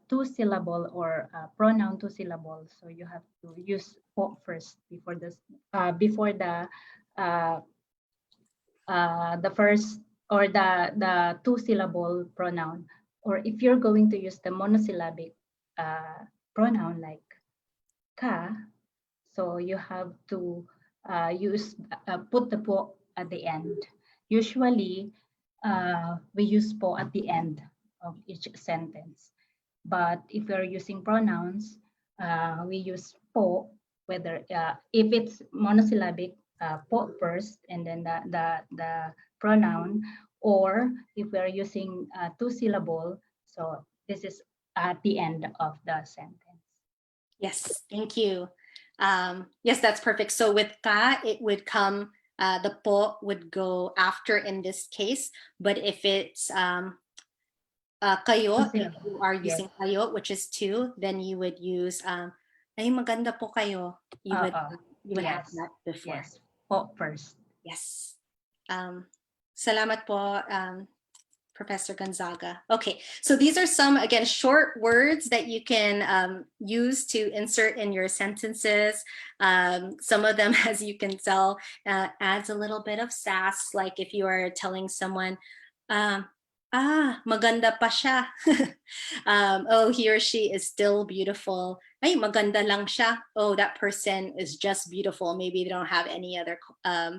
two-syllable or pronoun two-syllable, so you have to use po first before the first or the two-syllable pronoun. Or if you're going to use the monosyllabic pronoun like ka, so you have to put the po at the end. Usually, we use po at the end of each sentence. But if we're using pronouns, we use po, whether if it's monosyllabic, po first, and then the pronoun, or if we're using two-syllable, so this is at the end of the sentence. yes, thank you. Yes, that's perfect. So with ka, it would come, the po would go after in this case. But if it's kayo, if you are using kayo, which is two, then you would use ay maganda po kayo. You would have that before. Yes, po first. Yes. Salamat po, Professor Gonzaga. Okay, so these are some, again, short words that you can use to insert in your sentences. Some of them, as you can tell, adds a little bit of sass, like if you are telling someone, maganda pa siya. Oh, he or she is still beautiful. Ay, maganda lang siya. Oh, that person is just beautiful. Maybe they don't have any other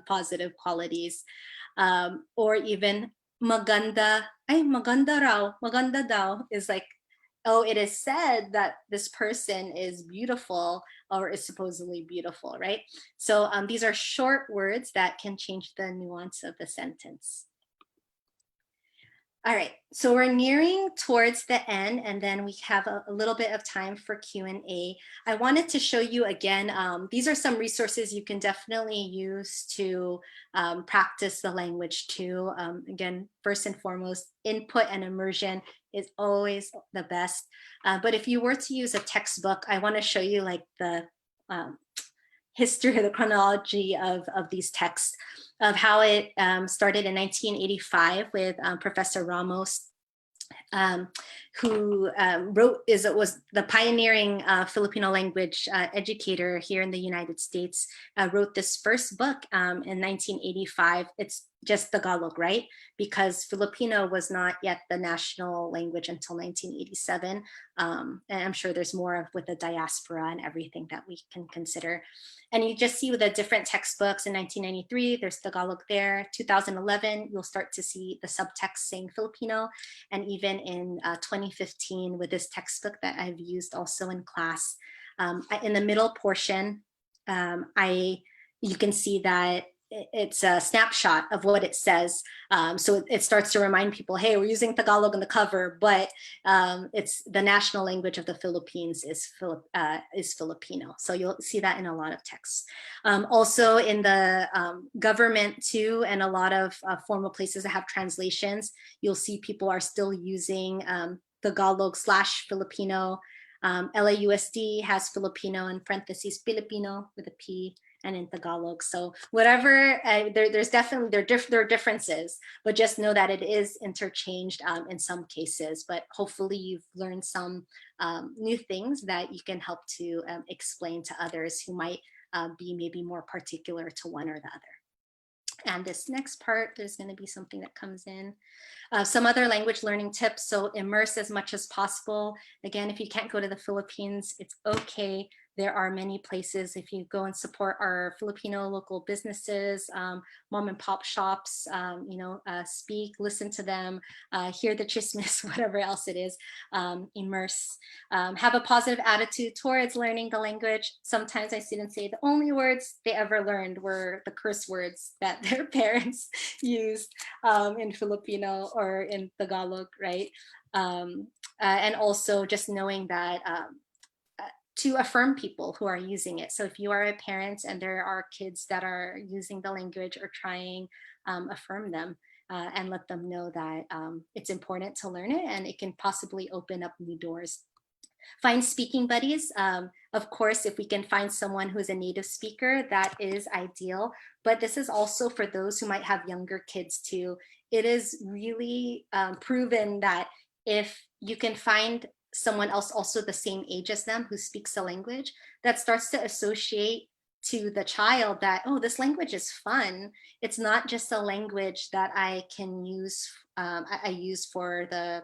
positive qualities. Or even maganda, ay maganda raw, maganda daw is like, oh, it is said that this person is beautiful or is supposedly beautiful, right? So these are short words that can change the nuance of the sentence. All right, so we're nearing towards the end, and then we have a little bit of time for Q&A. I wanted to show you again, these are some resources you can definitely use to practice the language too. Again, first and foremost, input and immersion is always the best. But if you were to use a textbook, I want to show you like the history or the chronology of these texts, of how it started in 1985 with Professor Ramos, who was the pioneering Filipino language educator here in the United States, wrote this first book in 1985. It's just Tagalog, right? Because Filipino was not yet the national language until 1987. And I'm sure there's more with the diaspora and everything that we can consider. And you just see with the different textbooks in 1993, there's Tagalog there. 2011, you'll start to see the subtext saying Filipino. And even in 2015 with this textbook that I've used also in class, in the middle portion, you can see that it's a snapshot of what it says. So it starts to remind people, hey, we're using Tagalog on the cover, but it's the national language of the Philippines is Filipino. So you'll see that in a lot of texts. Also in the government too, and a lot of formal places that have translations, you'll see people are still using Tagalog/Filipino. LAUSD has Filipino in parentheses, Filipino with a P, and in Tagalog. So whatever, there's definitely, there are differences, but just know that it is interchanged in some cases. But hopefully you've learned some new things that you can help to explain to others who might be maybe more particular to one or the other. And this next part, there's going to be something that comes in. Some other language learning tips. So immerse as much as possible. Again, if you can't go to the Philippines, it's okay. There are many places. If you go and support our Filipino local businesses, mom and pop shops, speak, listen to them, hear the chismes, whatever else it is, immerse. Have a positive attitude towards learning the language. Sometimes I see them say the only words they ever learned were the curse words that their parents used in Filipino or in Tagalog, right? And also just knowing that to affirm people who are using it. So if you are a parent and there are kids that are using the language or trying, affirm them and let them know that it's important to learn it and it can possibly open up new doors. Find speaking buddies. Of course, if we can find someone who's a native speaker, that is ideal. But this is also for those who might have younger kids too. It is really proven that if you can find someone else also the same age as them who speaks the language, that starts to associate to the child that, oh, this language is fun. It's not just a language that I can use, I use for the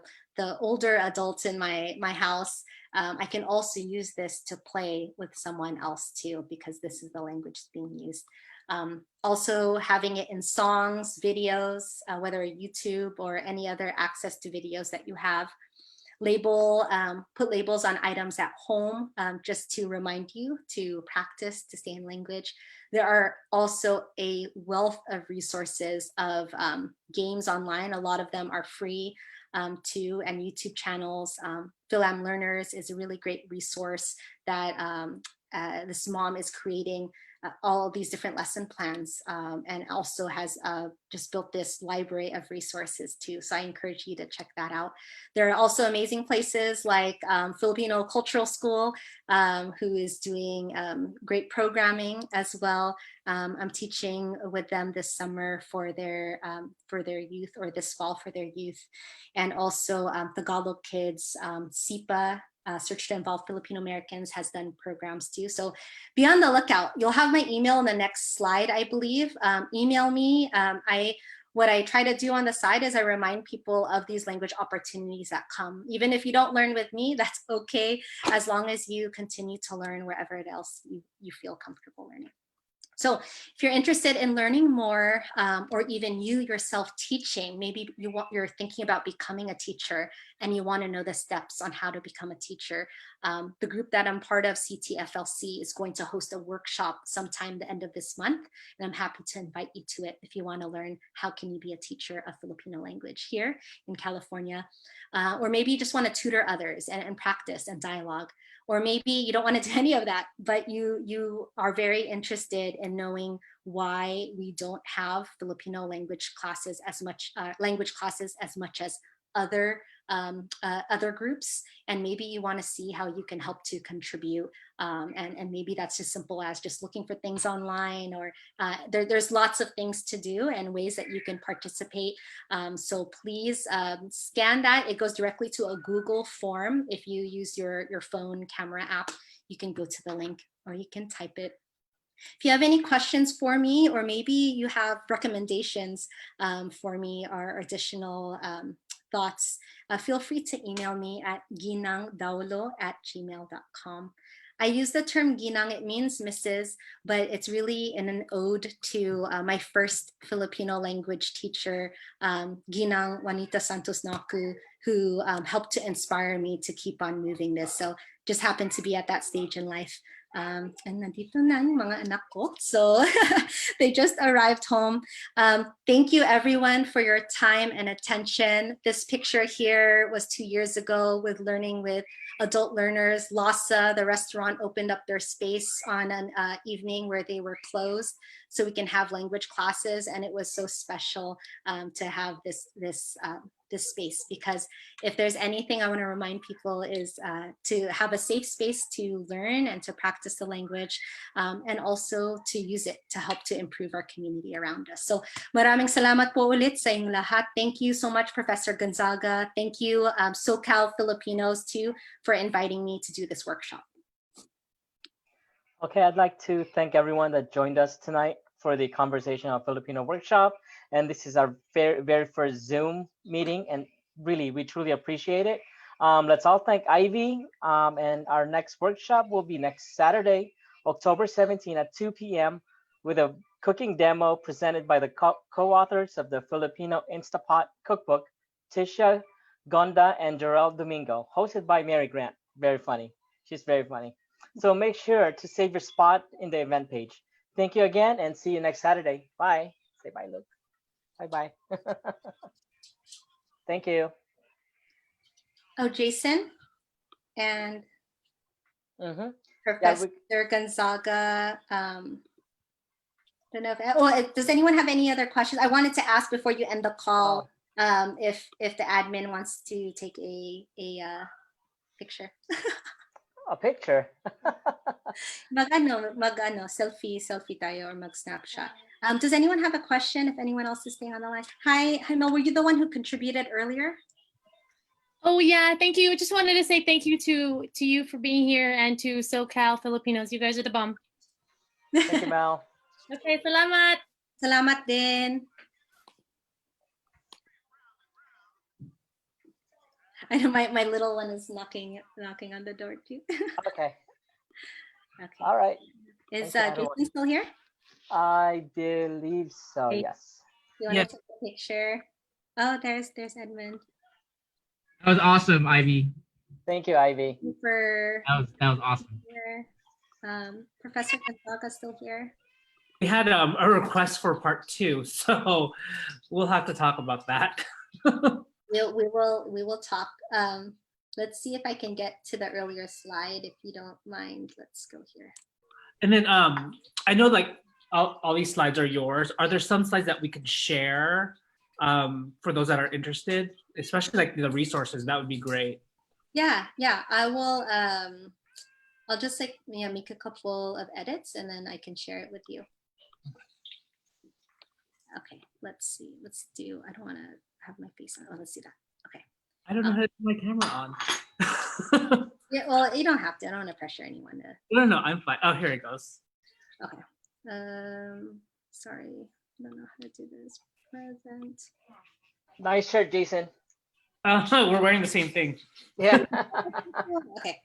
older adults in my house. I can also use this to play with someone else too, because this is the language being used. Also having it in songs, videos, whether YouTube or any other access to videos that you have. Put labels on items at home just to remind you to practice to stay in language. There are also a wealth of resources of games online. A lot of them are free too, and YouTube channels. Philam Learners is a really great resource that this mom is creating all these different lesson plans and also has just built this library of resources too. So I encourage you to check that out. There are also amazing places like Filipino Cultural School, who is doing great programming as well. I'm teaching with them this summer for their youth, or this fall for their youth. And also Tagalog Kids, SIPA, Search to Involve Filipino Americans, has done programs too. So be on the lookout. You'll have my email in the next slide, I believe. Email me. What I try to do on the side is I remind people of these language opportunities that come. Even if you don't learn with me, that's okay, as long as you continue to learn wherever else you feel comfortable learning. So if you're interested in learning more, or even you yourself teaching, maybe you're thinking about becoming a teacher and you want to know the steps on how to become a teacher, the group that I'm part of, CTFLC, is going to host a workshop sometime the end of this month. And I'm happy to invite you to it if you want to learn how can you be a teacher of Filipino language here in California. Or maybe you just want to tutor others and practice and dialogue. Or maybe you don't want to do any of that, but you are very interested in knowing why we don't have Filipino language classes as much as other groups, and maybe you want to see how you can help to contribute, and maybe that's as simple as just looking for things online, or there's lots of things to do and ways that you can participate. So please scan that. It goes directly to a Google form. If you use your phone camera app, you can go to the link, or you can type it. If you have any questions for me, or maybe you have recommendations for me or additional thoughts, feel free to email me at ginangdaulo@gmail.com. I use the term ginang, it means Mrs., but it's really in an ode to my first Filipino language teacher, Ginang Juanita Santos Naku, who helped to inspire me to keep on moving this. So just happened to be at that stage in life. And nandito na yung mga anak ko. So they just arrived home. Thank you everyone for your time and attention. This picture here was 2 years ago with learning with adult learners. Lhasa, the restaurant, opened up their space on an evening where they were closed so we can have language classes. And it was so special to have this space, because if there's anything I want to remind people is to have a safe space to learn and to practice the language, and also to use it to help to improve our community around us. So maraming salamat po ulit sa inyong lahat. Thank you so much, Professor Gonzaga. Thank you, SoCal Filipinos too, for inviting me to do this workshop. Okay, I'd like to thank everyone that joined us tonight for the Conversational Filipino workshop. And this is our very first Zoom meeting, and really, we truly appreciate it. Let's all thank Ivy, and our next workshop will be next Saturday, October 17 at 2 p.m. with a cooking demo presented by the co-authors of the Filipino Instapot cookbook, Tisha, Gonda, and Jarrell Domingo, hosted by Mary Grant. Very funny. She's very funny. So make sure to save your spot in the event page. Thank you again, and see you next Saturday. Bye. Say bye, Luke. Bye-bye. Thank you. Oh, Jason and Professor Gonzaga. Don't know if, does anyone have any other questions? I wanted to ask before you end the call, if the admin wants to take a picture. A picture. Selfie tayo or mag-snapshot. Does anyone have a question? If anyone else is staying on the line. Hi, Mel, were you the one who contributed earlier? Oh yeah, thank you. Just wanted to say thank you to you for being here and to SoCal Filipinos. You guys are the bomb. Thank you, Mel. Okay, salamat. Salamat din. I know my little one is knocking on the door too. Okay. Okay. All right. Is Thank you, Jason still here? I believe so, Okay. yes. You want to take a picture? Oh, there's Edmund. That was awesome, Ivy. Thank you, Ivy. For That was awesome. here. Professor Gonzaga still here. We had a request for part 2, so we'll have to talk about that. We will talk. Let's see if I can get to the earlier slide, if you don't mind. Let's go here. And then I know like all these slides are yours. Are there some slides that we could share for those that are interested, especially like the resources? That would be great. Yeah, I will. I'll just like make a couple of edits and then I can share it with you. Okay, let's see. Let's do. I don't want to have my face on. Oh, let's see that. Okay. I don't know how to turn my camera on. Yeah, well, you don't have to. I don't want to pressure anyone to. No, I'm fine. Oh, here it goes. Okay. Sorry, I don't know how to do this. Present. Nice shirt, Jason. We're wearing the same thing. Yeah. Okay.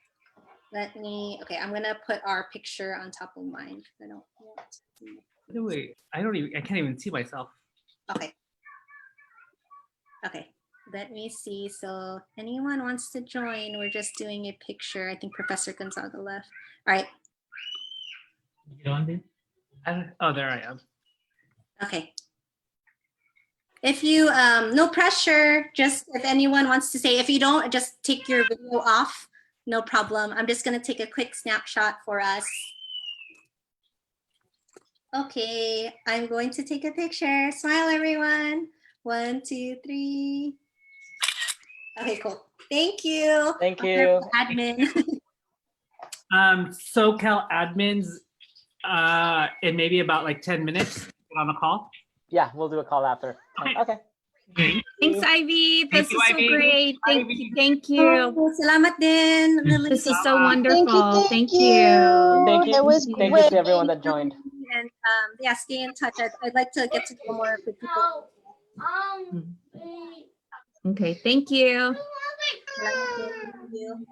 Okay, I'm gonna put our picture on top of mine. I don't want to. Wait, I can't even see myself. Okay. Okay. Let me see. So anyone wants to join? We're just doing a picture. I think Professor Gonzaga left. All right. Get on, dude. Oh, there I am. Okay. If you, no pressure, just if anyone wants to say, if you don't, just take your video off, no problem. I'm just gonna take a quick snapshot for us. Okay, I'm going to take a picture. Smile, everyone. 1, 2, 3. Okay, cool. Thank you. Thank you. Admin. SoCal admins, in maybe about like 10 minutes on a call. Yeah, we'll do a call after. Okay. Thanks, Ivy. This is so Ivy. great. Thank you. Oh, salamat din. This is so wonderful. Thank you. Thank you. It was Thank you to everyone that joined. And yeah, stay in touch. I'd like to get to know more of the people. Okay, thank you. Thank you.